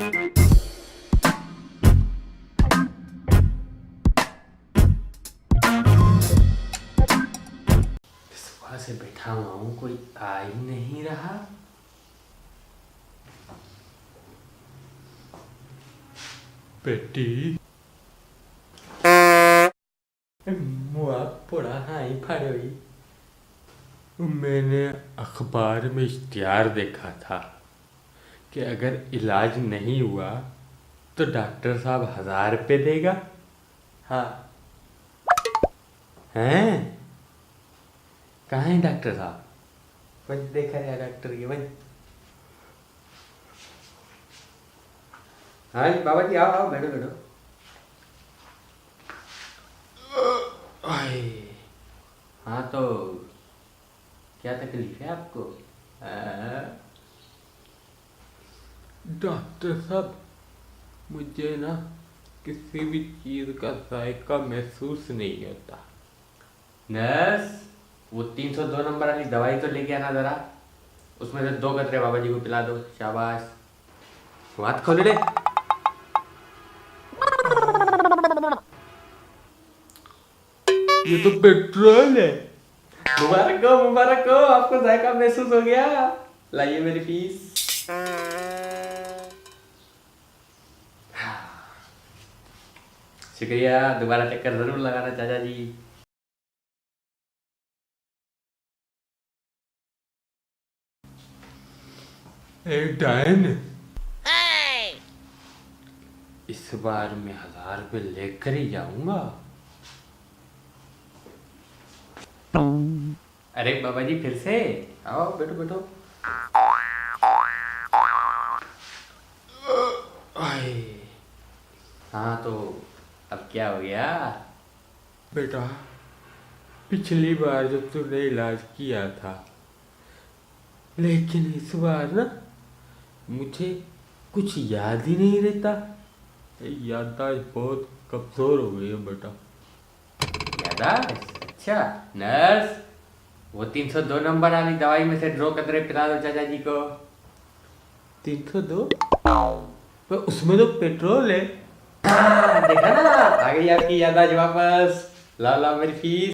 सुबह से बैठा हुआ हूँ, कोई आ ही नहीं रहा। बेटी मुआ पड़ा हाई फाड़ी। मैंने अखबार में इश्तिहार देखा था कि अगर इलाज नहीं हुआ तो डॉक्टर साहब 1000 रुपये देगा। हाँ हैं, कहाँ है डॉक्टर साहब? बस देखा रहा डॉक्टर के बस। हाँ जी बाबा जी, आओ आओ, बैठो बैठो। आए, हाँ तो क्या तकलीफ है आपको? डॉक्टर साहब, मुझे ना किसी भी चीज़ का जायका महसूस नहीं होता। नर्स, वो 302 नंबर वाली दवाई तो लेके आना ज़रा। उसमें से 2 कतरे बाबा जी को पिला दो। शाबाश, हाथ खोल ले। ये तो पेट्रोल है। मुबारक हो, आपको जायका महसूस हो गया। लाइए मेरी फीस। शुक्रिया, दोबारा चक्कर जरूर लगाना चाचा जी। एक डायन, इस बार मैं 1000 रुपये लेकर ही जाऊंगा। अरे बाबा जी, फिर से आओ, बैठो बैठो। आए, हाँ तो अब क्या हो गया? बेटा, पिछली बार जब तूने इलाज किया था, लेकिन इस बार ना मुझे कुछ याद ही नहीं रहता। याददाश्त बहुत कमजोर हो गई है बेटा। याददाश्त? अच्छा नर्स, वो 302 नंबर वाली दवाई में से 2 कतरे पिला दो चाचा जी को। 302? पर उसमें तो पेट्रोल है। देखा ना, आ गई आपकी याददाश्त वापस। लाओ लाओ मेरी फीस।